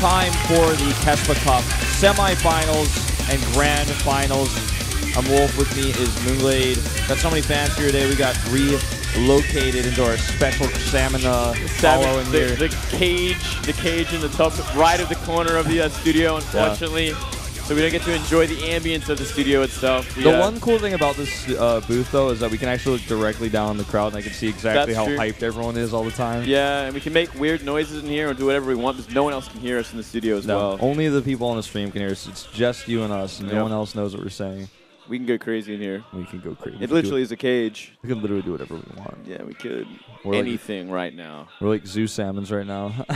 time for the KeSPA Cup semifinals and grand finals. I'm Wolf. With me is Moonglade. Got so many fans here today. We got relocated into our special salmon hollow in here. The cage in the top right of the corner of the studio, unfortunately. Yeah. So we don't get to enjoy the ambience of the studio itself. The one cool thing about this booth, though, is that we can actually look directly down the crowd, and I can see exactly how hyped everyone is all the time. Yeah, and we can make weird noises in here and do whatever we want, because no one else can hear us in the studio as well. Only the people on the stream can hear us. It's just you and us, and no one else knows what we're saying. We can go crazy in here. We can go crazy. It literally is a cage. We can literally do whatever we want. Yeah, we could. Anything right now. We're like zoo salmons right now.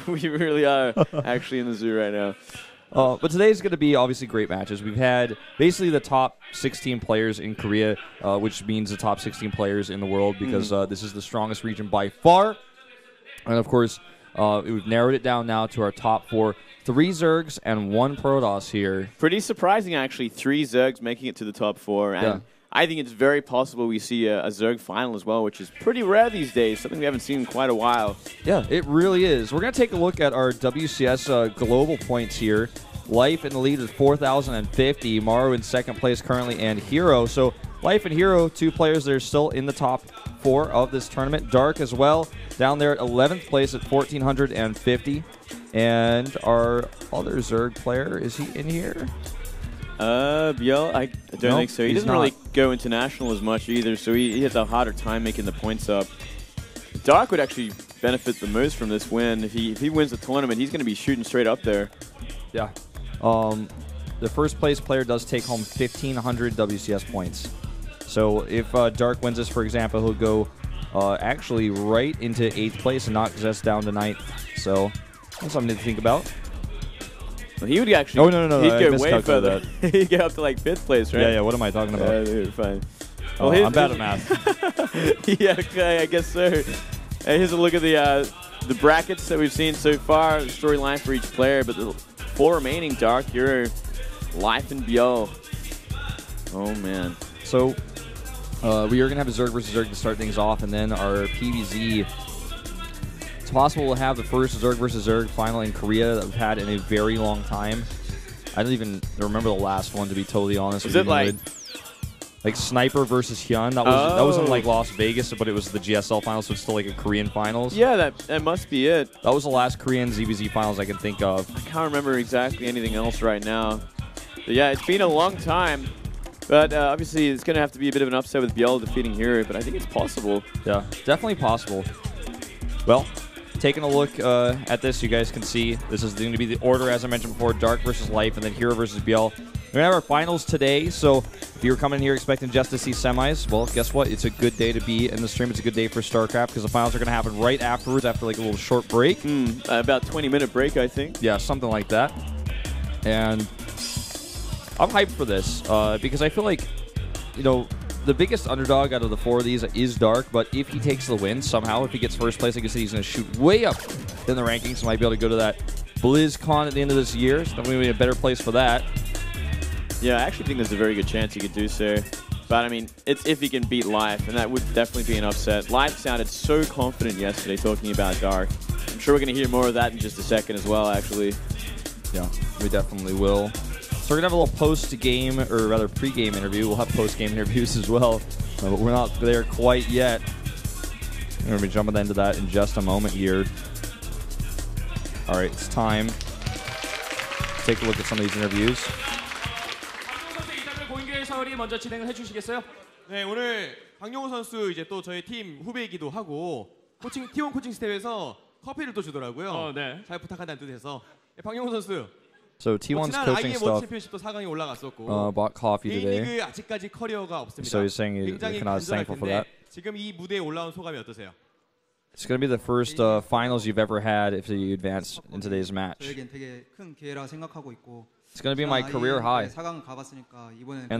We really are actually in the zoo right now. But today's going to be obviously great matches. We've had basically the top 16 players in Korea, which means the top 16 players in the world, because this is the strongest region by far. And of course, we've narrowed it down now to our top 4. 3 Zergs and 1 Protoss here. Pretty surprising, actually. 3 Zergs making it to the top 4. And I think it's very possible we see a Zerg final as well, which is pretty rare these days, something we haven't seen in quite a while. Yeah, it really is. We're going to take a look at our WCS global points here. Life in the lead with 4,050. Maru in second place currently, and Hero. So Life and Hero, 2 players that are still in the top 4 of this tournament. Dark as well, down there at 11th place at 1,450. And our other Zerg player, is he in here? Biel, I don't think so. He doesn't really go international as much either, so he has a harder time making the points up. Dark would actually benefit the most from this win. If he wins the tournament, he's going to be shooting straight up there. Yeah. The first place player does take home 1,500 WCS points. So if Dark wins this, for example, he'll go actually right into 8th place and knock Zest down to 9th. So that's something to think about. Well, he would actually. Oh, no. He'd go way further. He'd go up to like 5th place, right? Yeah. What am I talking about? Dude, fine. Well, I'm bad at math. Yeah, okay, I guess so. Here's a look at the brackets that we've seen so far. The storyline for each player, but the 4 remaining: Dark, Hero, Life, and Biel. Oh man. So we are gonna have a Zerg versus Zerg to start things off, and then our PvZ. It's possible we'll have the first Zerg versus Zerg final in Korea that we've had in a very long time. I don't even remember the last one, to be totally honest. Was it like Sniper versus Hyun? That was in like Las Vegas, but it was the GSL finals, so it's still like a Korean finals. Yeah, that must be it. That was the last Korean ZVZ finals I can think of. I can't remember exactly anything else right now. But yeah, it's been a long time. But obviously, it's going to have to be a bit of an upset with Biel defeating Hero, but I think it's possible. Yeah, definitely possible. Well, taking a look at this, you guys can see this is going to be the order, as I mentioned before: Dark versus Life, and then Hero versus Biel. We're going to have our finals today, so if you're coming here expecting just to see semis, well, guess what? It's a good day to be in the stream. It's a good day for StarCraft, because the finals are going to happen right afterwards, after like a little short break. About 20-minute break, I think. Yeah, something like that. And I'm hyped for this, because I feel like, the biggest underdog out of the 4 of these is Dark, but if he takes the win somehow, if he gets first place, like I said, he's going to shoot way up in the rankings, so might be able to go to that BlizzCon at the end of this year, so then we'll be in a better place for that. Yeah, I actually think there's a very good chance he could do so. But, I mean, it's if he can beat Life, and that would definitely be an upset. Life sounded so confident yesterday talking about Dark. I'm sure we're going to hear more of that in just a second as well, actually. Yeah, we definitely will. So we're going to have a little post-game, or rather pre-game interview. We'll have post-game interviews as well, but we're not there quite yet. We're going to be jumping into that in just a moment here. All right, it's time to take a look at some of these interviews. 먼저 진행을 해주시겠어요? 네, 오늘 박용호 선수 이제 또 저희 팀 후배이기도 하고 T1 코칭 스텝에서 커피를 또 주더라고요. 네. 잘 부탁한다는 뜻에서 박용호 선수. So T1's coaching stuff bought coffee today. 아직까지 커리어가 없습니다. So he's saying he's not as thankful for that. 지금 이 무대에 올라온 소감이 어떠세요? It's going to be the first finals you've ever had if you advance in today's match. It's going to be my career high. And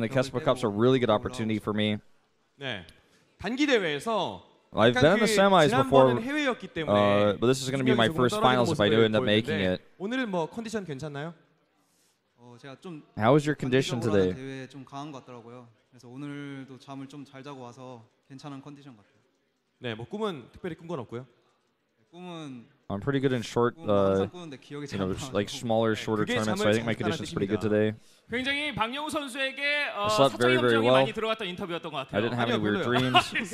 the KeSPA Cup's a really good opportunity for me. I've been in the semis before, but this is going to be my first finals if I do end up making it. 오늘은 뭐 컨디션 괜찮나요? How was your condition today? 그래서 오늘도 잠을 좀 잘 자고 와서 괜찮은 컨디션 같아요. 네, 뭐 꿈은 특별히 꾼 건 없고요. 꿈은 I'm pretty good in short, like smaller, shorter tournaments, so I think my condition's pretty good today. 굉장히 박영우 선수에게 slept very, very well. 많이 들어갔던 인터뷰였던 것 같아요. I didn't have any weird dreams.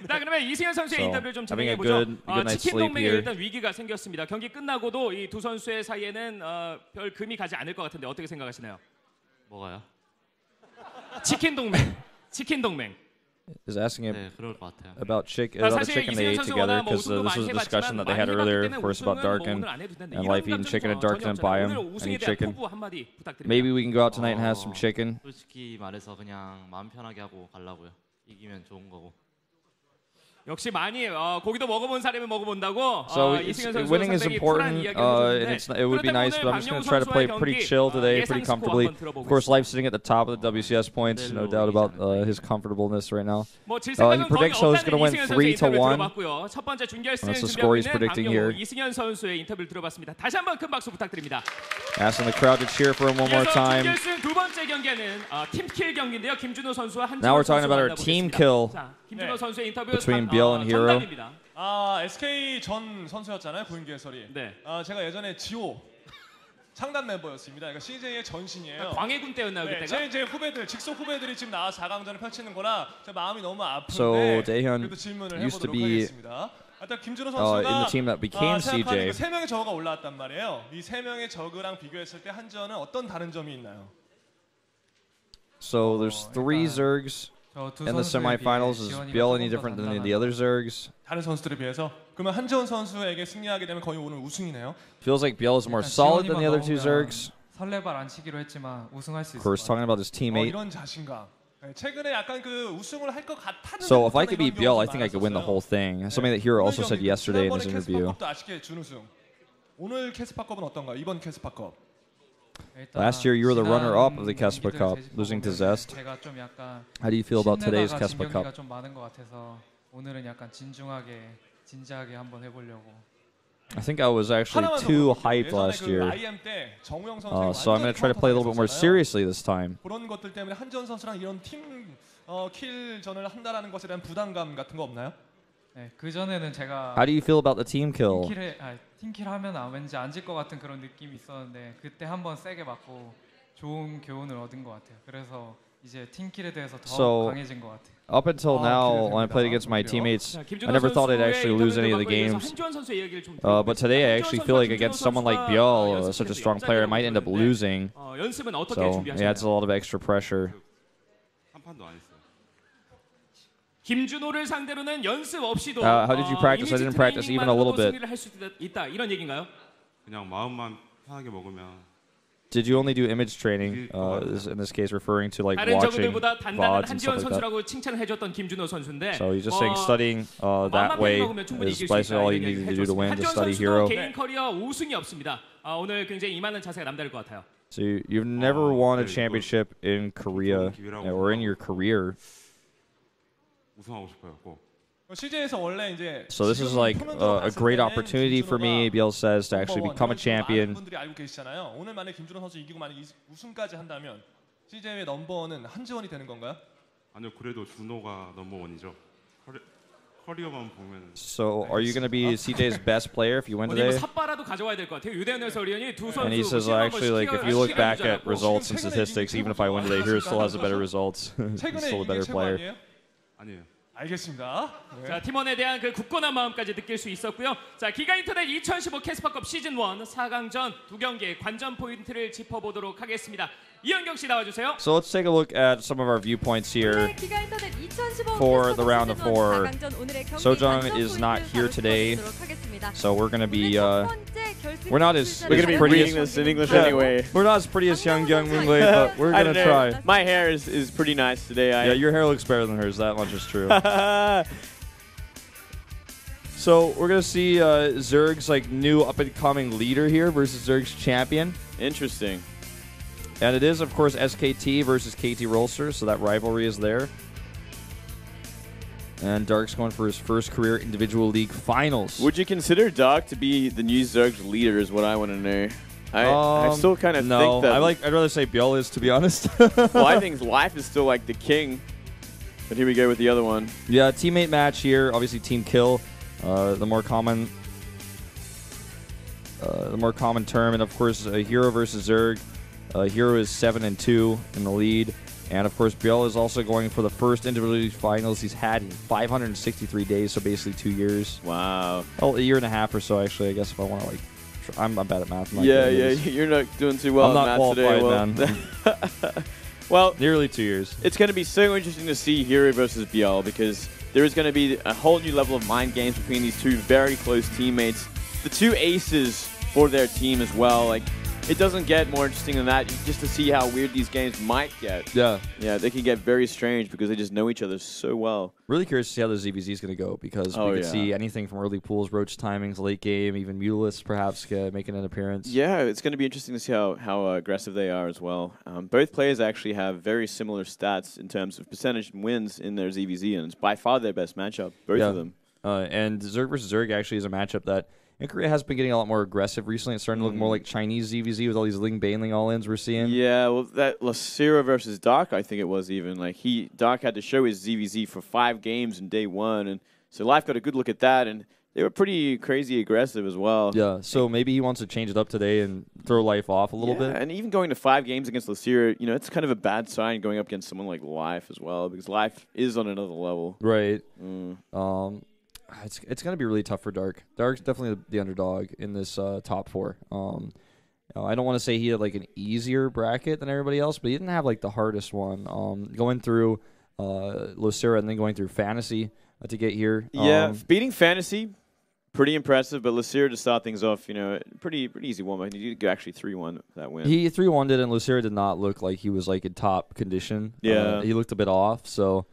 자, 그러면 이승현 선수의 인터뷰를 좀 having a 진행해 보죠. good night's 치킨 sleep 동맹에 here. 일단 위기가 생겼습니다. 경기 끝나고도 이 두 선수의 사이에는 별 금이 가지 않을 것 같은데 어떻게 생각하시나요? 뭐가요? 치킨 동맹. 치킨 동맹. Is asking him 네, 그럴 것 같아요. about the chicken they ate together, because this was a discussion that they had earlier, of course, about Dark and Life eating chicken, and Dark didn't buy him any chicken. Maybe we can go out tonight and have some chicken. 솔직히 말해서 그냥 마음 편하게 하고 가려고요. 이기면 좋은 거고. 역시 많이 고기도 먹어본 사람이 먹어본다고. So winning is important, and it would be nice, but I'm just going to try to play pretty chill today, pretty comfortably. Of course, Life's sitting at the top of the WCS points, no doubt about his comfortableness right now. He predicts he's going to win 3-1. That's the score he's predicting here. 이승현 선수의 인터뷰를 들어봤습니다. 다시 한번 큰 박수 부탁드립니다. Asking the crowd to cheer for him one more time. 준결승 두 번째 경기는 팀킬 경기인데요. 김준호 선수와 한지원 Now we're talking 선수가 about our team kill 김준호 선수의 인터뷰 between Biel and Hero. SK 전 선수였잖아요, 고인규 해설이. 네. 제가 예전에 지오 창단 멤버였습니다. 그러니까 CJ의 전신이에요. 광해군 때였나요, 그때가? 제 후배들, 직속 후배들이 지금 나와서 4강전을 펼치는 거라 제 마음이 너무 아픈데 So Daehyun 그래도 질문을 used to 해보도록 be 하겠습니다. 일단 김준호 선수가 in the team that became CJ. 세 명의 저그가 올라왔단 말이에요. 이 세 명의 저그랑 비교했을 때 한지원은 어떤 다른 점이 있나요? So there's 3 Zergs in the semifinals. Is Biel any different than the other Zergs? 다른 선수들에 비해서 그러면 한지원 선수에게 승리하게 되면 거의 오늘 우승이네요. Feels like Biel is more solid than the other 2 Zergs. 설레발 안 치기로 했지만 우승할 수 있을 Of course, talking about his teammate. 이런 자신감. 최근에 약간 그 우승을 할 것 같았는데. So if I could beat Biel, I think I could win the whole thing. Something that Hero also said yesterday in his interview. 아쉽게 준우승. 오늘 KeSPA컵은 어떤가요? 이번 KeSPA컵. Last year, you were the runner-up of the KeSPA Cup, losing to Zest. How do you feel about today's KeSPA Cup? 오늘은 약간 진지하게 한번 해보려고. I think I was actually too hyped last year, so I'm going to try to play a little bit more seriously this time. 그런 것들 때문에 한지원 선수랑 이런 팀 킬전을 한다라는 것에 대한 부담감 같은 거 없나요? 네, 그 전에는 제가 How do you feel about the team kill? 팀킬 하면 왠지 안 질 것 같은 그런 느낌이 있었는데 그때 한번 세게 맞고 좋은 교훈을 얻은 것 같아요. 그래서 이제 팀킬에 대해서 더 강해진 것 같아요. Up until now, when I played against my teammates, I never thought I'd actually lose any of the games. But today, I actually feel like against someone like Biel, such a strong player, I might end up losing. So it adds a lot of extra pressure. 김준호를 상대로는 연습 없이도 How did you practice? I didn't practice even a little bit. 이런 얘기인가요? 그냥 마음만 편하게 먹으면. Did you only do image training? In this case, referring to like 다른 watching 적들보다 단단한 VODs and 한지원 stuff like that. 선수라고 칭찬을 해줬던 김준호 선수인데. So he's just saying studying that way is basically all you need to do to win. Just study Hero. 개인 커리어 우승이 없습니다. 오늘 굉장히 임하는 자세가 남다를 것 같아요. So you've never won a championship in Korea or in your career. 우승하고 싶어요. 꼭. So this is like a great opportunity for me, Biel says, to actually become a champion. 오늘 만약 김준호 선수 이기고 만약 우승까지 한다면 CJ의 넘버원은 한지원이 되는 건가요? 아니요, 그래도 준호가 넘버원이죠. 커리어만 보면. So are you going to be CJ's best player if you win today? 삿바라도 가져와야 될 것 같아요. 유대현 해설위원이 두 선수. And he says, actually, like if you look back at results and statistics, even if I win today, Hero still has the better results. He's still a better player. 아니에요. 알겠습니다. 자, 팀원에 대한 그 굳건한 마음까지 느낄 수 있었고요. 자, 기가 인터넷 2015 KeSPA컵 시즌 1 4강전 두 경기의 관전 포인트를 짚어보도록 하겠습니다. 이현경 씨 나와주세요. So let's take a look at some of our viewpoints here for the round of 4. Sojung is not here today, so we're going to be we're going to be reading this in English anyway. We're not as pretty as Hyungyung Moonglade, but we're going to try. My hair is pretty nice today. Yeah, your hair looks better than hers. That much is true. So we're going to see Zerg's like new up-and-coming leader here versus Zerg's champion. Interesting. And it is, of course, SKT versus KT Rolster, so that rivalry is there. And Dark's going for his first career individual league finals. Would you consider Dark to be the new Zerg's leader is what I want to know. I still kind of think that... I'd rather say Biel is, to be honest. Well, I think Life is still like the king. But here we go with the other one. Yeah, teammate match here. Obviously, team kill. The more common the more common term. And of course, Hero versus Zerg. Hero is 7-2 in the lead. And of course, Biel is also going for the first individual finals he's had in 563 days, so basically 2 years. Wow. Well, a year and a half or so, actually, I guess, if I want to, like, I'm bad at math. Yeah, you're not doing too well I'm not at qualified, math today. man. Well, nearly 2 years. It's going to be so interesting to see Hero versus Biel because there is going to be a whole new level of mind games between these two very close teammates. The two aces for their team as well. Like, it doesn't get more interesting than that, just to see how weird these games might get. Yeah. Yeah, they can get very strange because they just know each other so well. Really curious to see how the ZVZ is going to go because we could see anything from early pools, roach timings, late game, even Mutalists perhaps making an appearance. Yeah, it's going to be interesting to see how aggressive they are as well. Both players actually have very similar stats in terms of percentage wins in their ZVZ, and it's by far their best matchup, both of them. And Zerg versus Zerg actually is a matchup that in Korea has been getting a lot more aggressive recently. It's starting to look more like Chinese ZVZ with all these Ling Baneling all-ins we're seeing. Yeah, well, that Lacera versus Dark, I think it was even. Like, Dark had to show his ZVZ for 5 games in day 1, and so Life got a good look at that, and they were pretty crazy aggressive as well. Yeah, so maybe he wants to change it up today and throw Life off a little bit. And even going to 5 games against Lacera, you know, it's kind of a bad sign going up against someone like Life as well, because Life is on another level. Right. It's going to be really tough for Dark. Dark's definitely the underdog in this top 4. I don't want to say he had like an easier bracket than everybody else, but he didn't have like the hardest one. Going through Lacera and then going through Fantasy to get here. Yeah, beating Fantasy, pretty impressive, but Lacera to start things off, you know, pretty easy one. But he did go actually 3-1 that win. He 3-1 did, and Lacera did not look like he was like in top condition. Yeah, he looked a bit off. So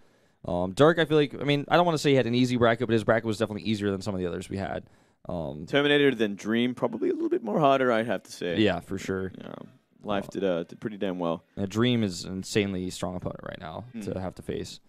Dark, I feel like, I mean, I don't want to say he had an easy bracket, but his bracket was definitely easier than some of the others we had. Terminator then Dream, probably a little bit more harder, I'd have to say. Yeah, for sure. Life did pretty damn well. Dream is an insanely strong opponent right now to have to face.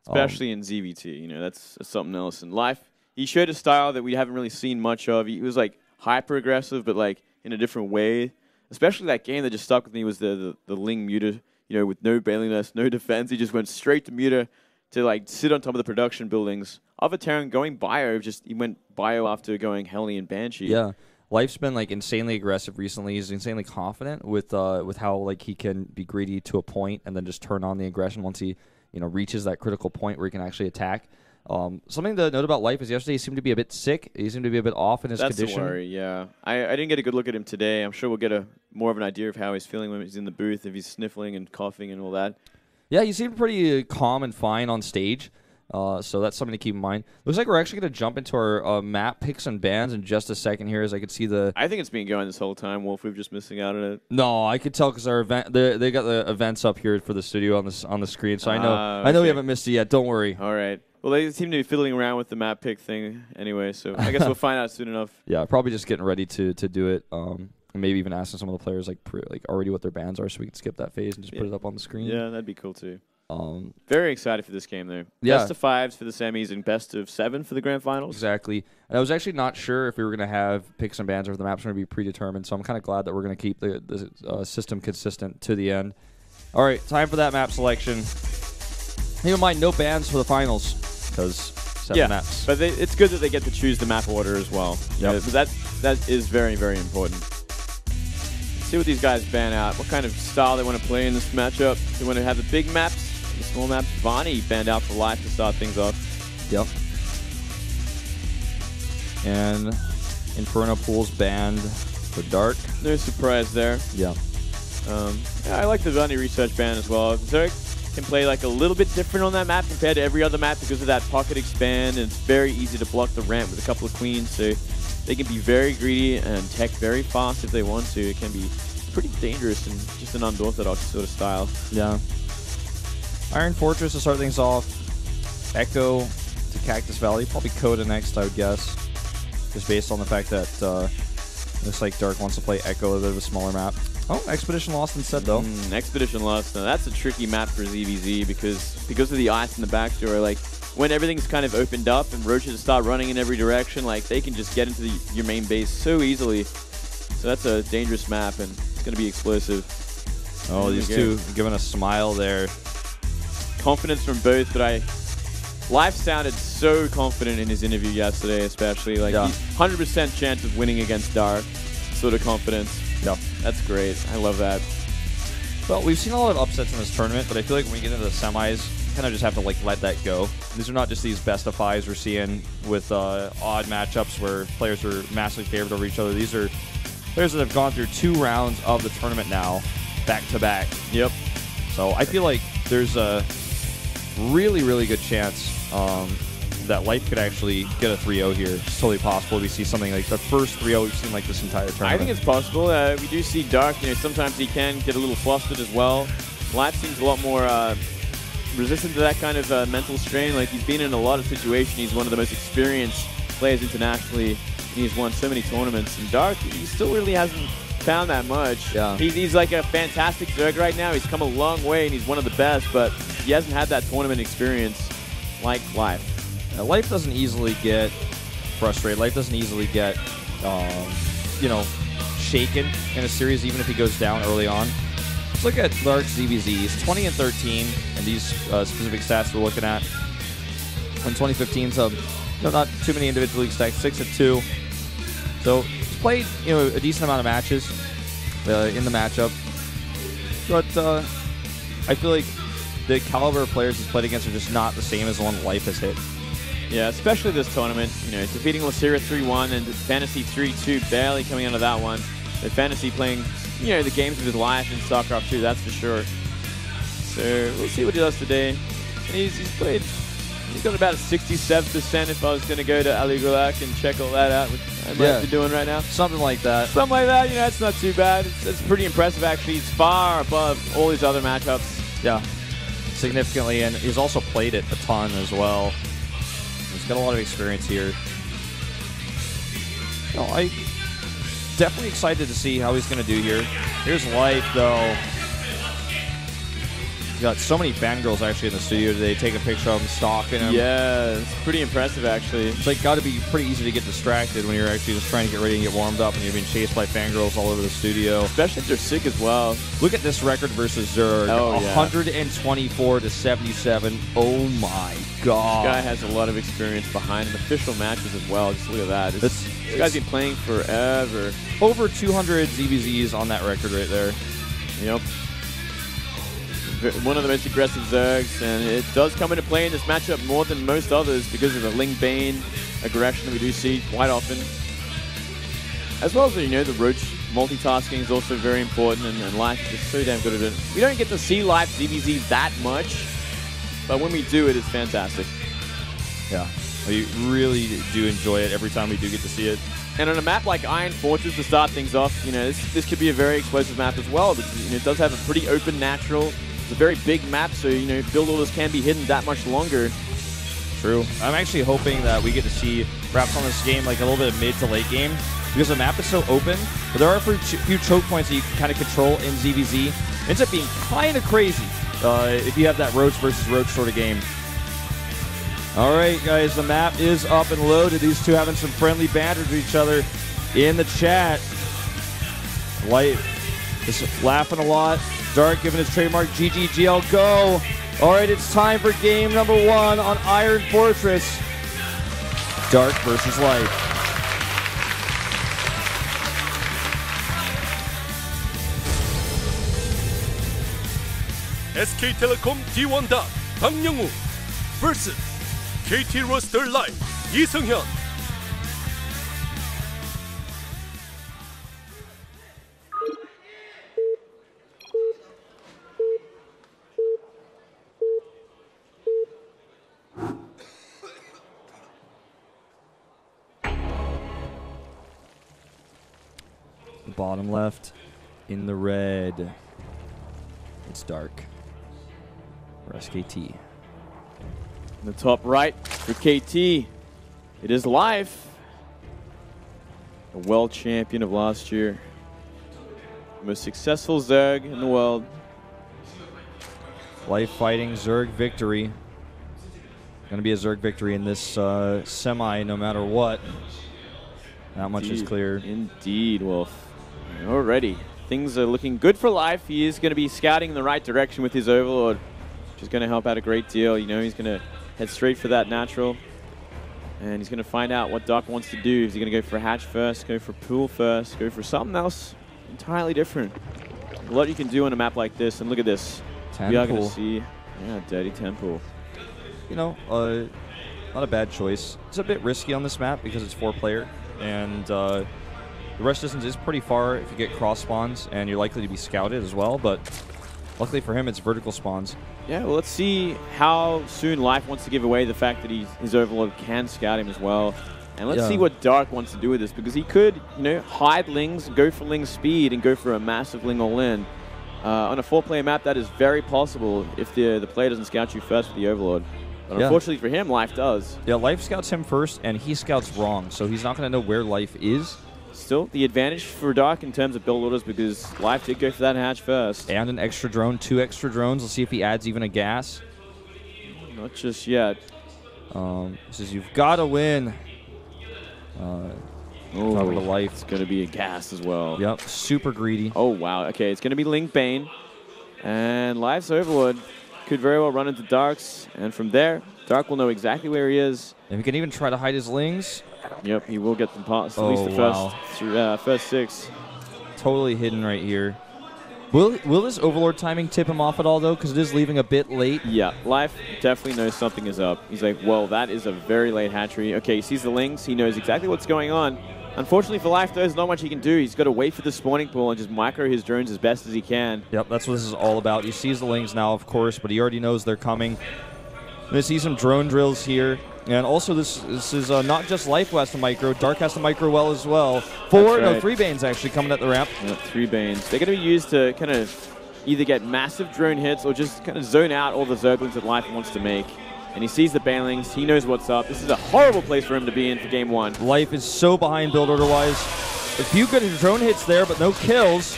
Especially in ZVT, you know, that's something else. And Life, he showed a style that we haven't really seen much of. He was like hyper aggressive, but like in a different way. Especially that game that just stuck with me was the Ling Muta, you know, with no bailing nest, no defense. He just went straight to Muta to like sit on top of the production buildings. Other Terran going bio, he went bio after going Hellion Banshee. Yeah. Life's been like insanely aggressive recently. He's insanely confident with how like he can be greedy to a point and then just turn on the aggression once he reaches that critical point where he can actually attack. Something to note about Life is yesterday he seemed to be a bit sick. He seemed to be a bit off in his condition. That's the worry, yeah. I didn't get a good look at him today. I'm sure we'll get more of an idea of how he's feeling when he's in the booth, if he's sniffling and coughing and all that. Yeah, he seemed pretty calm and fine on stage. So that's something to keep in mind. Looks like we're actually going to jump into our map picks and bans in just a second here, as I could see the... I think it's been going this whole time, Wolf. We're just missing out on it. No, I could tell because our event they got the events up here for the studio on the screen, so I know we haven't missed it yet. Don't worry. All right. Well, they seem to be fiddling around with the map pick thing anyway, so I guess we'll find out soon enough. Yeah, probably just getting ready to do it. And maybe even asking some of the players like already what their bans are, so we can skip that phase and just put it up on the screen. Yeah, that'd be cool too. Very excited for this game there. Yeah. Best of 5s for the semis and best of 7 for the grand finals. Exactly. And I was actually not sure if we were going to have picks and bans or if the maps were going to be predetermined, so I'm kind of glad that we're going to keep the system consistent to the end. All right, time for that map selection. Keep in mind, no bans for the finals because 7 maps. But it's good that they get to choose the map order as well. Yep. That is very, very important. Let's see what these guys ban out. What kind of style they want to play in this matchup. They want to have the big maps. The small maps. Vani banned out for Life to start things off. Yep. And Inferno Pool's banned for Dark. No surprise there. Yeah. I like the Vani research ban as well. Zerg can play like a little bit different on that map compared to every other map because of that pocket expand, and it's very easy to block the ramp with a couple of queens, so they can be very greedy and tech very fast if they want to. It can be pretty dangerous and just an unorthodox sort of style. Yeah. Iron Fortress to start things off. Echo to Cactus Valley. Probably Coda next, I would guess. Just based on the fact that looks like Dark wants to play Echo, a bit of a smaller map. Oh, Expedition Lost instead, though. Expedition Lost. Now, that's a tricky map for ZVZ because of the ice in the backdoor. Like, when everything's kind of opened up and roaches start running in every direction, like, they can just get into your main base so easily. So that's a dangerous map, and it's going to be explosive. Oh, these two giving a smile there. Confidence from both, but Life sounded so confident in his interview yesterday, especially. Like, 100% chance of winning against Dark. sort of confidence. Yep. That's great. I love that. Well, we've seen a lot of upsets in this tournament, but I feel like when we get into the semis, kind of just have to like let that go. These are not just these best of fives we're seeing with odd matchups where players are massively favored over each other. These are players that have gone through 2 rounds of the tournament now, back to back. Yep. So I feel like there's a really, really good chance that Life could actually get a 3-0 here. It's totally possible we see something like the first 3-0 we've seen like this entire tournament. I think it's possible. We do see Dark. You know, sometimes he can get a little flustered as well. Life seems a lot more resistant to that kind of mental strain. Like, he's been in a lot of situations. He's one of the most experienced players internationally. He's won so many tournaments. And Dark, he still really hasn't found that much. Yeah. He's like a fantastic Zerg right now. He's come a long way, and he's one of the best, but he hasn't had that tournament experience like Life. Life doesn't easily get frustrated. Life doesn't easily get, you know, shaken in a series, even if he goes down early on. Let's look at Dark's ZVZ. He's 20 and 13, and these specific stats we're looking at. In 2015, so not too many individual league stats, 6 and 2. So he's played, you know, a decent amount of matches in the matchup, but I feel like the caliber of players he's played against are just not the same as the one that Life has hit. Yeah, especially this tournament. You know, defeating Lasira 3-1 and Fantasy 3-2, barely coming out of that one. But Fantasy playing, you know, the games of his life in Starcraft 2, that's for sure. So we'll see what he does today. And he's played. He's got about a 67% if I was going to go to Ali Gulak and check all that out, which I might be doing right now. Something like that. Something like that, you know, it's not too bad. It's pretty impressive, actually. He's far above all his other matchups. Yeah, significantly, and he's also played it a ton as well. He's got a lot of experience here. No, I'm definitely excited to see how he's going to do here. Here's Life, though. He's got so many fangirls actually in the studio today. Take a picture of him, stalking him. Yeah, it's pretty impressive, actually. It's like got to be pretty easy to get distracted when you're actually just trying to get ready and get warmed up and you're being chased by fangirls all over the studio. Especially if they're sick as well. Look at this record versus Zerg. Oh, yeah. 124 to 77. Oh my god. This guy has a lot of experience behind him. Official matches as well. Just look at that. This guy's been playing forever. Over 200 ZBZs on that record right there. Yep. One of the most aggressive Zergs, and it does come into play in this matchup more than most others because of the Ling Bane aggression that we do see quite often. As well as, you know, the Roach multitasking is also very important, and Life is so damn good at it. We don't get to see Life ZBZ that much, but when we do, it is fantastic. Yeah, we really do enjoy it every time we do get to see it. And on a map like Iron Fortress to start things off, you know, this could be a very explosive map as well, because, you know, it does have a pretty open natural. It's a very big map, so, you know, build orders can be hidden that much longer. True. I'm actually hoping that we get to see, perhaps on this game, like a little bit of mid to late game, because the map is so open, but there are a few choke points that you can kind of control in ZVZ. It ends up being kind of crazy if you have that Roach versus Roach sort of game. All right, guys, the map is up and loaded. These two having some friendly banter to each other in the chat. Light is laughing a lot. Dark giving his trademark GGGL go. All right, it's time for game number 1 on Iron Fortress. Dark versus Light. SK텔레콤 D1 박영우 vs KT 로스터 라이브 이승현. Bottom left in the red. It's Dark for SKT. In the top right for KT, it is Life, a world champion of last year. The most successful Zerg in the world. Life fighting Zerg victory. Going to be a Zerg victory in this semi no matter what. That much is clear. Indeed, Wolf. Alrighty. Things are looking good for Life. He is going to be scouting in the right direction with his Overlord, which is going to help out a great deal. You know, he's going to head straight for that natural. And he's going to find out what Doc wants to do. Is he going to go for a hatch first, go for pool first, go for something else entirely different? A lot you can do on a map like this. And look at this. We are going to see, dirty 10 pool. You know, not a bad choice. It's a bit risky on this map because it's 4-player. And the rush distance is pretty far if you get cross spawns. And you're likely to be scouted as well. But luckily for him, it's vertical spawns. Yeah, well, let's see how soon Life wants to give away the fact that his Overlord can scout him as well. And let's see what Dark wants to do with this, because he could, you know, hide Lings, go for Ling speed, and go for a massive Ling all-in. On a 4-player map, that is very possible if the player doesn't scout you first with the Overlord. But unfortunately for him, Life does. Yeah, Life scouts him first, and he scouts wrong, so he's not going to know where Life is. Still, the advantage for Dark in terms of build orders, because Life did go for that hatch first. And an extra drone, 2 extra drones. Let's see if he adds even a gas. Not just yet. Says you've got to win. Talking to Life. It's going to be a gas as well. Yep, super greedy. Oh, wow. Okay, it's going to be Ling Bane. And Life's Overlord could very well run into Dark's. And from there, Dark will know exactly where he is. And he can even try to hide his Lings. Yep, he will get them past at least the first 6. Totally hidden right here. Will this Overlord timing tip him off at all, though? Because it is leaving a bit late. Yeah, Life definitely knows something is up. He's like, well, that is a very late hatchery. Okay, he sees the Lings. He knows exactly what's going on. Unfortunately for Life, though, there's not much he can do. He's got to wait for the spawning pool and just micro his drones as best as he can. Yep, that's what this is all about. He sees the Lings now, of course, but he already knows they're coming. We see some drone drills here. And also, this is not just Life who has to micro. Dark has to micro well as well. 3 Banes actually coming at the ramp. 3 Banes. They're going to be used to kind of either get massive drone hits or just kind of zone out all the Zerglings that Life wants to make. And he sees the Banelings. He knows what's up. This is a horrible place for him to be in for game 1. Life is so behind build order-wise. A few good drone hits there, but no kills.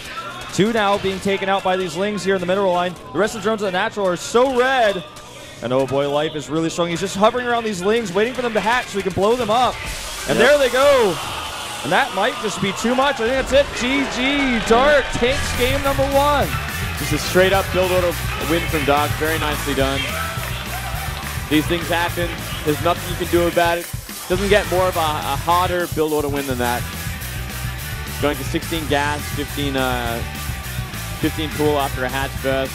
2 now being taken out by these Lings here in the middle line. The rest of the drones at the natural are so red. And oh boy, Life is really strong. He's just hovering around these Lings, waiting for them to hatch so he can blow them up. And there they go. And that might just be too much. I think that's it. GG. Dark takes game number 1. Just a straight-up build order win from Dark. Very nicely done. These things happen. There's nothing you can do about it. Doesn't get more of a harder build order win than that. Going to 16 gas, 15 pool after a hatch burst.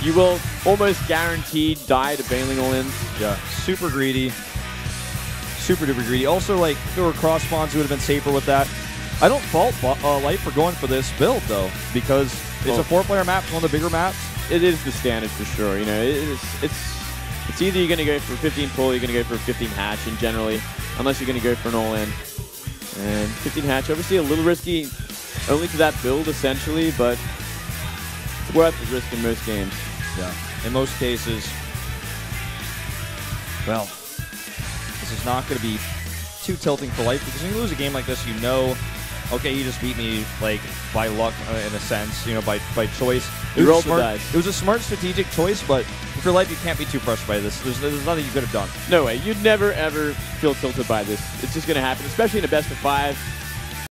You will almost guaranteed die to Baneling all-ins. Yeah, super greedy. Super duper greedy. Also, like, if there were cross spawns, he would have been safer with that. I don't fault Life for going for this build, though, because it's a 4-player map, it's one of the bigger maps. It is the standard for sure. You know, it's either you're going to go for a 15 pull or you're going to go for a 15 hatch, and generally, unless you're going to go for an all-in. And 15 hatch, obviously a little risky only to that build, essentially, but it's worth the risk in most games. Yeah, in most cases. Well, this is not going to be too tilting for Life, because when you lose a game like this, you know, okay, you just beat me like by luck in a sense, you know, by choice. It was a smart strategic choice, but for Life, you can't be too frustrated by this. There's nothing you could have done. No way. You'd never, ever feel tilted by this. It's just going to happen, especially in a best of 5.